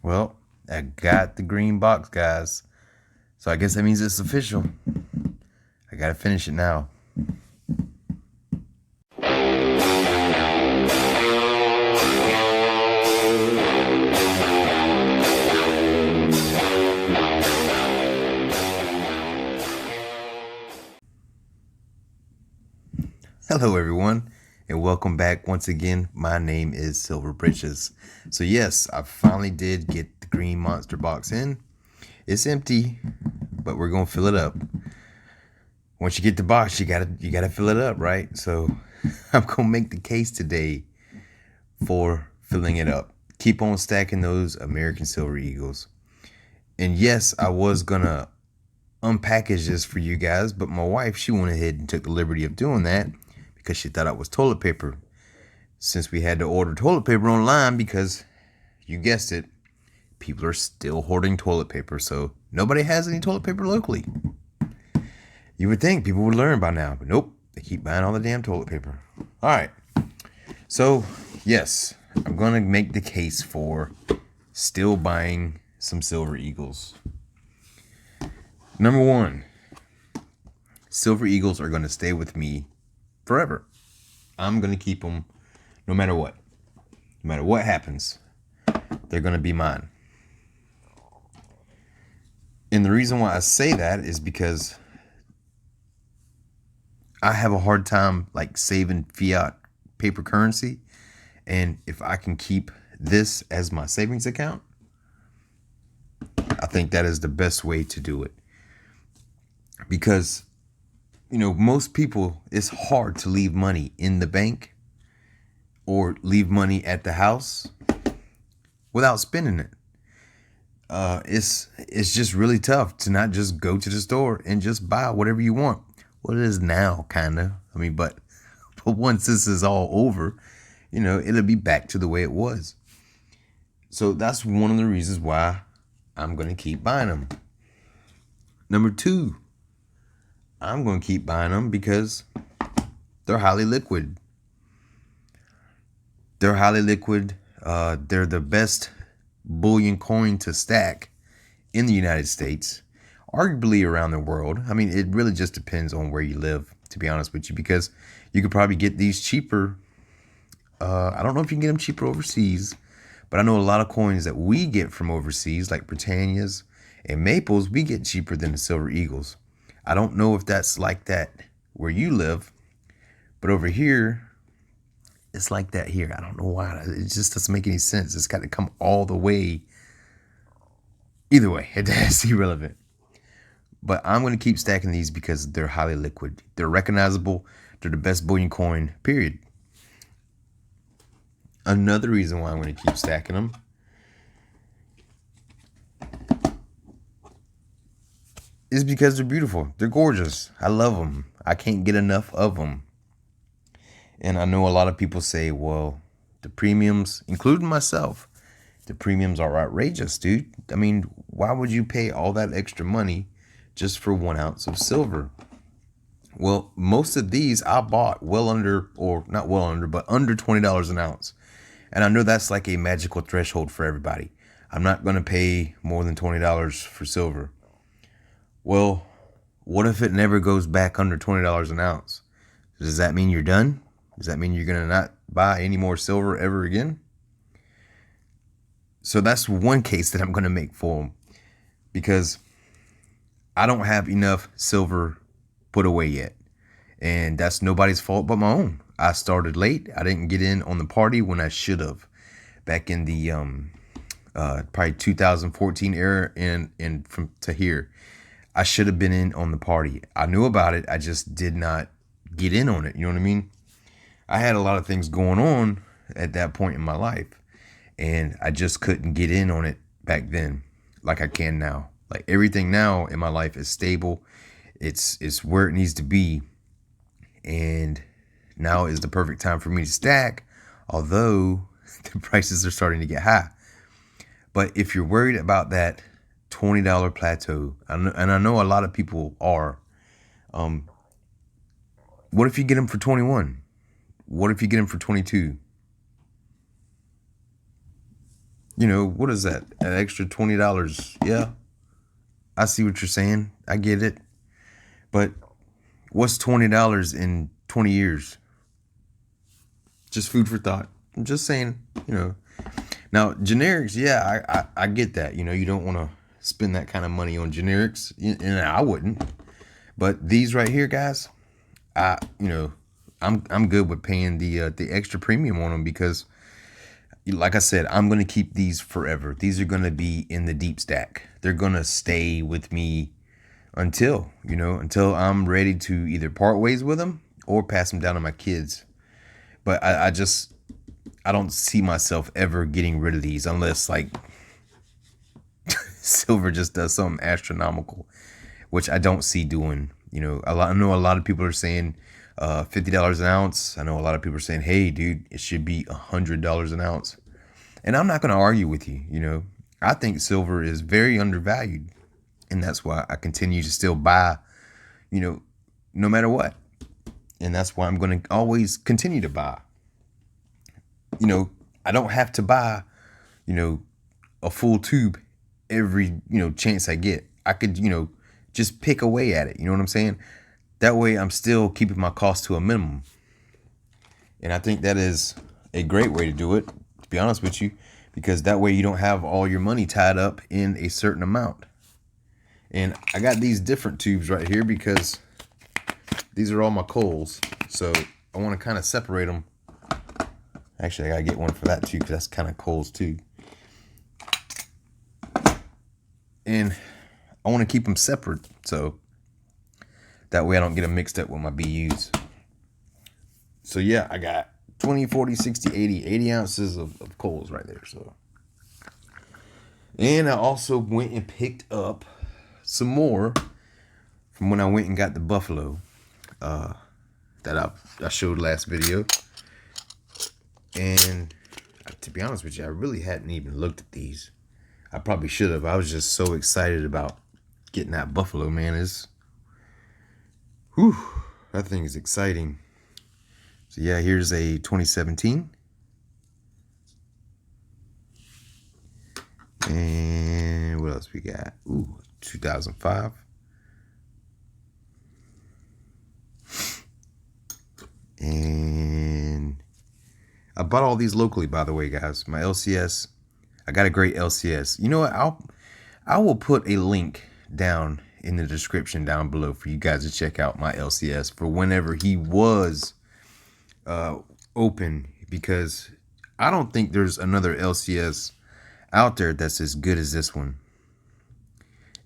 Well, I got the green box, guys. So I guess that means it's official. I gotta finish it now. Hello, everyone, and welcome back once again. My name is Silver Britches. So yes, I finally did get the green monster box in. It's empty, but we're gonna fill it up. Once you get the box, you gotta fill it up, right? So I'm gonna make the case today for filling it up. Keep on stacking those American Silver Eagles. And yes, I was gonna unpackage this for you guys, but my wife, she went ahead and took the liberty of doing that because she thought it was toilet paper. Since we had to order toilet paper online because, you guessed it, people are still hoarding toilet paper, so nobody has any toilet paper locally. You would think people would learn by now, but nope, they keep buying all the damn toilet paper. All right, so yes, I'm going to make the case for still buying some Silver Eagles. Number one, Silver Eagles are going to stay with me forever. I'm going to keep them no matter what. No matter what happens, they're going to be mine. And the reason why I say that is because I have a hard time like saving fiat paper currency. And if I can keep this as my savings account, I think that is the best way to do it. Because, most people, it's hard to leave money in the bank or leave money at the house without spending it. It's just really tough to not just go to the store and just buy whatever you want. Well, it is now, kind of. But once this is all over, it'll be back to the way it was. So that's one of the reasons why I'm going to keep buying them. Number two, I'm going to keep buying them because they're highly liquid. They're highly liquid. They're the best bullion coin to stack in the United States, arguably around the world. It really just depends on where you live, to be honest with you, because you could probably get these cheaper. I don't know if you can get them cheaper overseas, but I know a lot of coins that we get from overseas, like Britannias and Maples, we get cheaper than the Silver Eagles. I don't know if that's like that where you live, but over here, it's like that here. I don't know why. It just doesn't make any sense. It's got to come all the way. Either way, it's irrelevant. But I'm going to keep stacking these because they're highly liquid. They're recognizable. They're the best bullion coin, period. Another reason why I'm going to keep stacking them is because they're beautiful. They're gorgeous. I love them. I can't get enough of them. And I know a lot of people say, well, the premiums, including myself, the premiums are outrageous, dude. Why would you pay all that extra money just for 1 ounce of silver? Well, most of these I bought well under, or not well under, but under $20 an ounce. And I know that's like a magical threshold for everybody. I'm not going to pay more than $20 for silver. Well, what if it never goes back under $20 an ounce? Does that mean you're done? Does that mean you're going to not buy any more silver ever again? So that's one case that I'm going to make for them, because I don't have enough silver put away yet. And that's nobody's fault but my own. I started late. I didn't get in on the party when I should have. Back in the probably 2014 era and from to here, I should have been in on the party. I knew about it. I just did not get in on it. You know what I mean? I had a lot of things going on at that point in my life, and I just couldn't get in on it back then like I can now. Like everything now in my life is stable. It's where it needs to be. And now is the perfect time for me to stack, although the prices are starting to get high. But if you're worried about that $20 plateau, and I know a lot of people are, what if you get them for 21? What if you get them for 22? You know, what is that? An extra $20. Yeah, I see what you're saying. I get it. But what's $20 in 20 years? Just food for thought. I'm just saying, you know. Now, generics, yeah, I get that. You know, you don't want to spend that kind of money on generics, and I wouldn't. But these right here, guys, you know, I'm good with paying the extra premium on them because, like I said, I'm gonna keep these forever. These are gonna be in the deep stack. They're gonna stay with me until I'm ready to either part ways with them or pass them down to my kids. But I don't see myself ever getting rid of these unless like silver just does something astronomical, which I don't see doing. You know, I know a lot of people are saying $50 an ounce. I know a lot of people are saying, hey, dude, it should be $100 an ounce. And I'm not going to argue with you. You know, I think silver is very undervalued. And that's why I continue to still buy, you know, no matter what. And that's why I'm going to always continue to buy. You know, I don't have to buy, you know, a full tube every, chance I get. I could, just pick away at it. You know what I'm saying? That way I'm still keeping my cost to a minimum. And I think that is a great way to do it, to be honest with you, because that way you don't have all your money tied up in a certain amount. And I got these different tubes right here because these are all my coals. So I want to kind of separate them. Actually, I got to get one for that too because that's kind of coals too. And I want to keep them separate so that way I don't get them mixed up with my BUs. So yeah, I got 20, 40, 60, 80 ounces of coals right there. So, and I also went and picked up some more from when I went and got the buffalo that I showed last video. And to be honest with you, I really hadn't even looked at these. I probably should have. I was just so excited about getting that buffalo, man. That thing is exciting. So yeah, here's a 2017. And what else we got? 2005. And I bought all these locally, by the way, guys. My LCS. I got a great LCS. You know what? I will put a link down in the description down below for you guys to check out my LCS for whenever he was open, because I don't think there's another LCS out there that's as good as this one.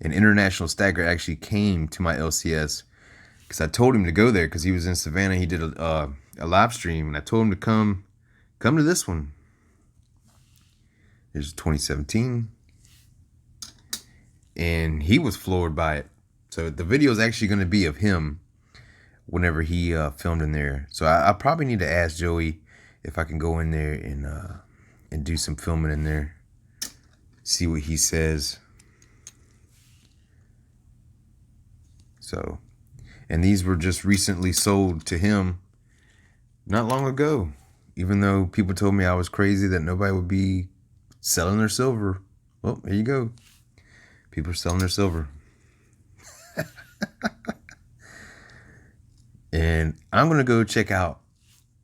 An International Stagger actually came to my LCS because I told him to go there because he was in Savannah. He did a live stream, and I told him to come to this one. Here's 2017. And he was floored by it. So the video is actually going to be of him whenever he filmed in there. So I probably need to ask Joey if I can go in there and do some filming in there. See what he says. So, and these were just recently sold to him not long ago. Even though people told me I was crazy that nobody would be selling their silver. Well, there you go. People are selling their silver. And I'm going to go check out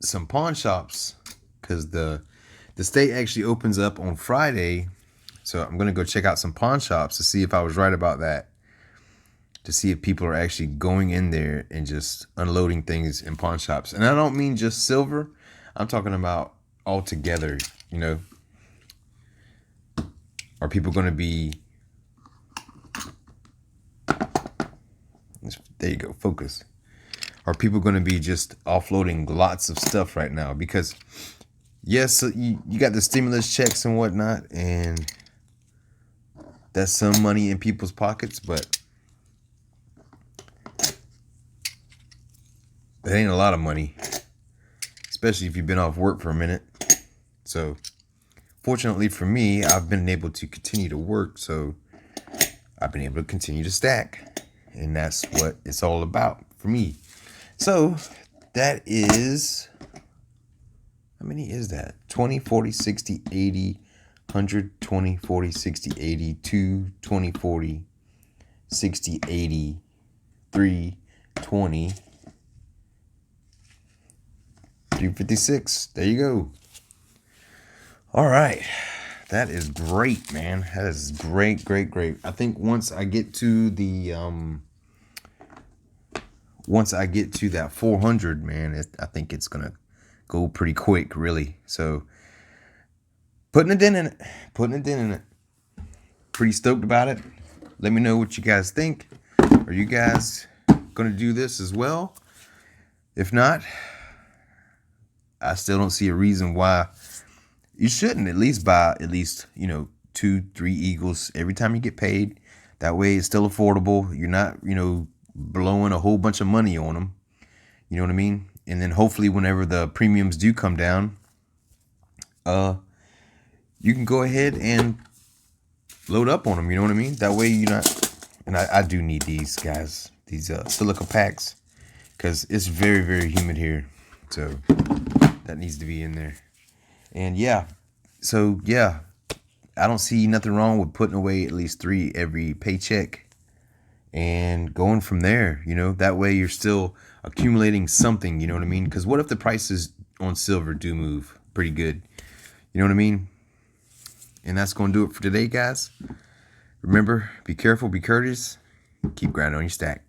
some pawn shops because the state actually opens up on Friday. So I'm going to go check out some pawn shops to see if I was right about that. To see if people are actually going in there and just unloading things in pawn shops. And I don't mean just silver. I'm talking about altogether, you know. Are people going to be... There you go, focus. Are people going to be just offloading lots of stuff right now? Because, yes, you got the stimulus checks and whatnot, and that's some money in people's pockets, but that ain't a lot of money, especially if you've been off work for a minute. So, fortunately for me, I've been able to continue to work, so I've been able to continue to stack. And that's what it's all about for me. So that is, how many is that? 20, 40, 60, 80, 100, 20, 40, 60, 80, 2, 20, 40, 60, 80, 3, 20, 356. There you go. All right. That is great, man. That is great, great, great. I think once I get to that 400, man, I think it's gonna go pretty quick, really. So putting a dent in it. Pretty stoked about it. Let me know what you guys think. Are you guys gonna do this as well? If not, I still don't see a reason why you shouldn't at least buy 2, 3 Eagles every time you get paid. That way it's still affordable. You're not, blowing a whole bunch of money on them. You know what I mean? And then hopefully whenever the premiums do come down, you can go ahead and load up on them. You know what I mean? That way you're not, and I do need these guys, these silica packs, because it's very, very humid here. So that needs to be in there. And yeah, so yeah, I don't see nothing wrong with putting away at least 3 every paycheck and going from there. That way you're still accumulating something. You know what I mean? Because what if the prices on silver do move pretty good? You know what I mean? And that's going to do it for today, guys. Remember, be careful, be courteous, keep grinding on your stack.